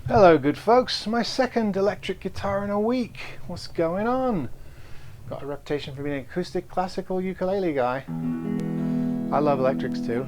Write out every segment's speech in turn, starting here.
Hello good folks, my second electric guitar in a week. What's going on? Got a reputation for being an acoustic classical ukulele guy. I love electrics too.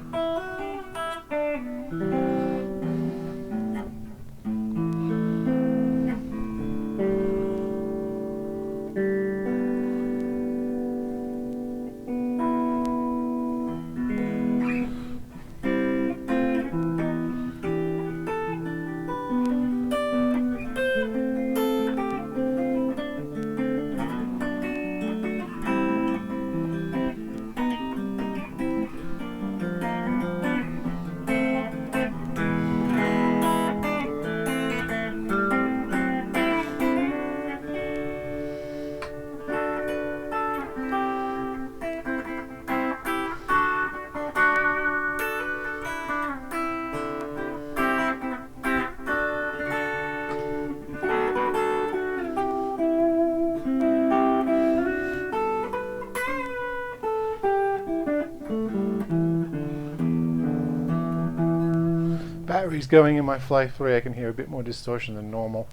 Battery's going in my Fly 3. I can hear a bit more distortion than normal.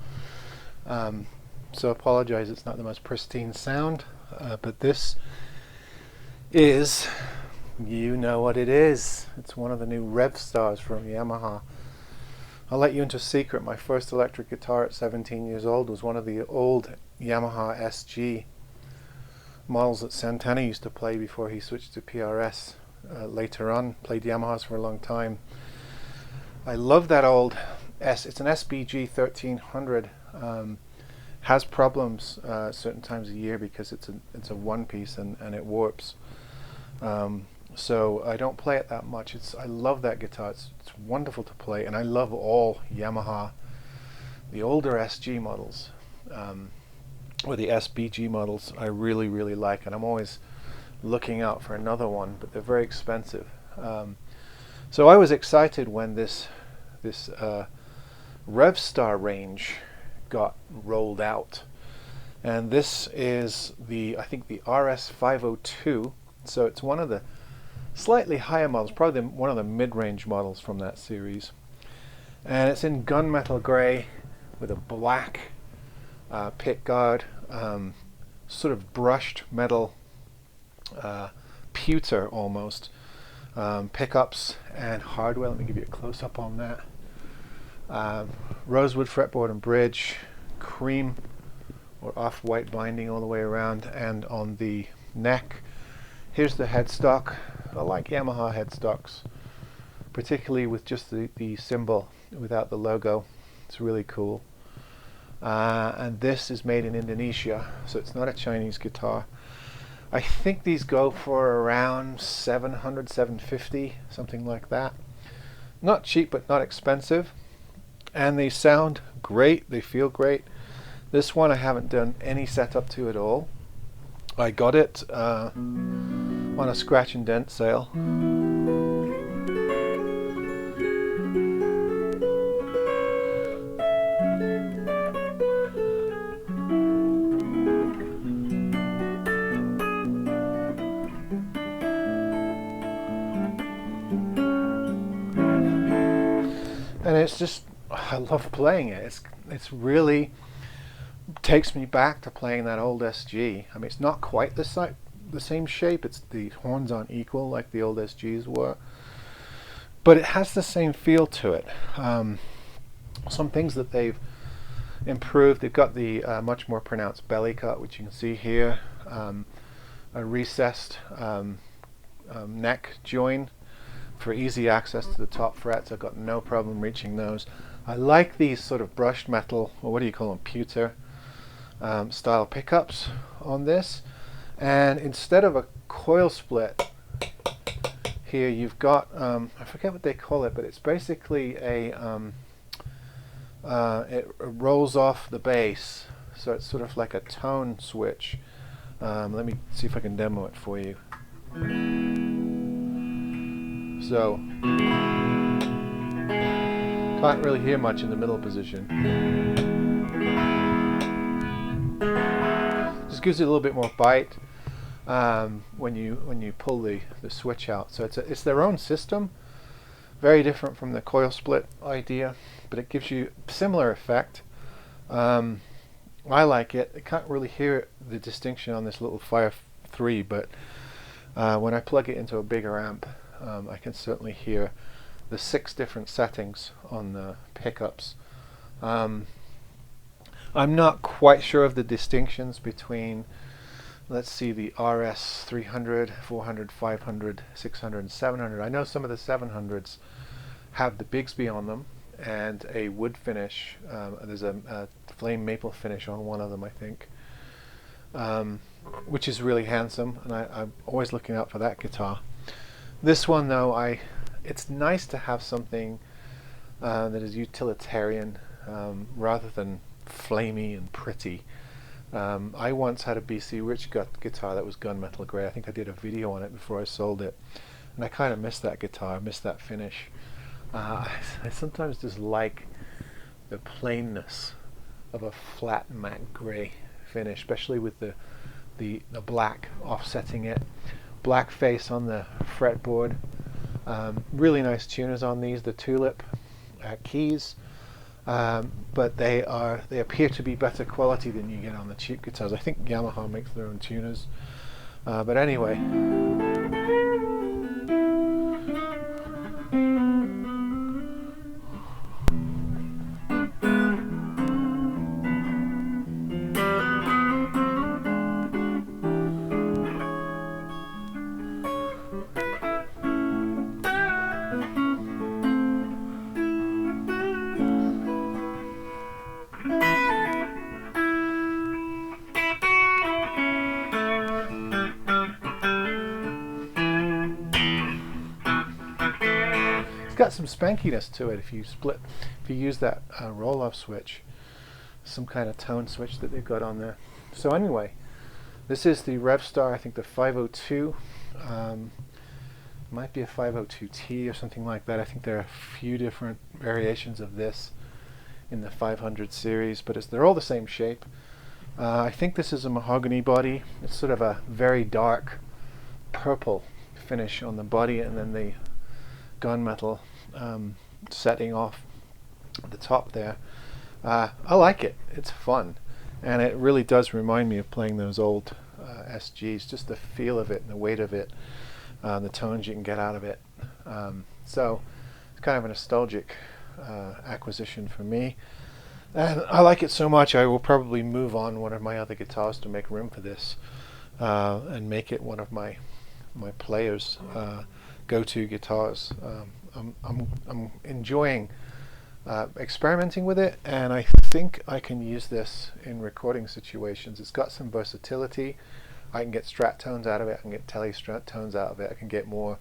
So apologize, it's not the most pristine sound, but this is, you know what it is. It's one of the new Revstars from Yamaha. I'll let you into a secret. My first electric guitar at 17 years old was one of the old Yamaha SG models that Santana used to play before he switched to PRS. Later on, played Yamahas for a long time. I love that old it's an SBG 1300. Has problems certain times of year because it's a one piece and it warps. So I don't play it that much. I love that guitar. It's wonderful to play, and I love all Yamaha, the older SG models, or the SBG models. I really like, and I'm always looking out for another one, but they're very expensive. So I was excited when this Revstar range got rolled out, and this is I think the RS502. So it's one of the slightly higher models, probably one of the mid-range models from that series, and it's in gunmetal grey with a black pick guard, sort of brushed metal pewter almost. Pickups and hardware. Let me give you a close-up on that. Rosewood fretboard and bridge, cream or off-white binding all the way around, and on the neck, here's the headstock. I like Yamaha headstocks, particularly with just the symbol without the logo. It's really cool. And this is made in Indonesia, so it's not a Chinese guitar. I think these go for around 700, 750, something like that. Not cheap, but not expensive. And they sound great, they feel great. This one I haven't done any setup to at all. I got it on a scratch and dent sale. And it's just, I love playing it. It's really takes me back to playing that old SG. I mean, it's not quite the same shape. The horns aren't equal like the old SGs were, but it has the same feel to it. Some things that they've improved. They've got the much more pronounced belly cut, which you can see here. A recessed neck join for easy access to the top frets. I've got no problem reaching those. I like these sort of brushed metal, or what do you call them, pewter style pickups on this. And instead of a coil split here, you've got I forget what they call it, but it's basically it rolls off the bass, so it's sort of like a tone switch. Let me see if I can demo it for you. So, can't really hear much in the middle position. Just gives it a little bit more bite when you pull the switch out. So it's their own system, Very different from the coil split idea, but it gives you a similar effect. I like it. I can't really hear the distinction on this little Fire 3, but when I plug it into a bigger amp, I can certainly hear the 6 different settings on the pickups. I'm not quite sure of the distinctions between, let's see, the RS300, 400, 500, 600, and 700. I know some of the 700s have the Bigsby on them and a wood finish. There's a flame maple finish on one of them, I think, which is really handsome, and I'm always looking out for that guitar. This one, though, it's nice to have something that is utilitarian rather than flamey and pretty. I once had a BC Rich guitar that was gunmetal grey. I think I did a video on it before I sold it, and I kind of miss that guitar. I miss that finish. I sometimes just like the plainness of a flat matte grey finish, especially with the black offsetting it. Black face on the fretboard. Really nice tuners on these, the Tulip keys, but they appear to be better quality than you get on the cheap guitars. I think Yamaha makes their own tuners, but anyway. Got some spankiness to it if you use that roll-off switch, some kind of tone switch that they've got on there. So anyway, this is the Revstar, I think the 502, might be a 502T or something like that. I think there are a few different variations of this in the 500 series, but they're all the same shape. I think this is a mahogany body. It's sort of a very dark purple finish on the body, and then the gunmetal setting off the top there. I like it. It's fun, and it really does remind me of playing those old SGs, just the feel of it and the weight of it, the tones you can get out of it. So it's kind of a nostalgic acquisition for me, and I like it so much I will probably move on one of my other guitars to make room for this, and make it one of my players' go-to guitars. I'm enjoying experimenting with it, and I think I can use this in recording situations. It's got some versatility. I can get Strat tones out of it, I can get Tele Strat tones out of it, I can get more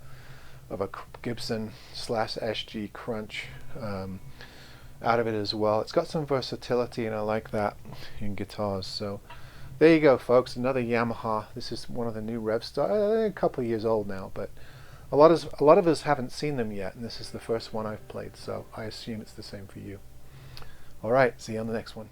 of a Gibson / SG crunch out of it as well. It's got some versatility, and I like that in guitars. So there you go, folks, another Yamaha. This is one of the new Revstar. They're a couple of years old now, but a lot of us haven't seen them yet, and this is the first one I've played, so I assume it's the same for you. Alright, see you on the next one.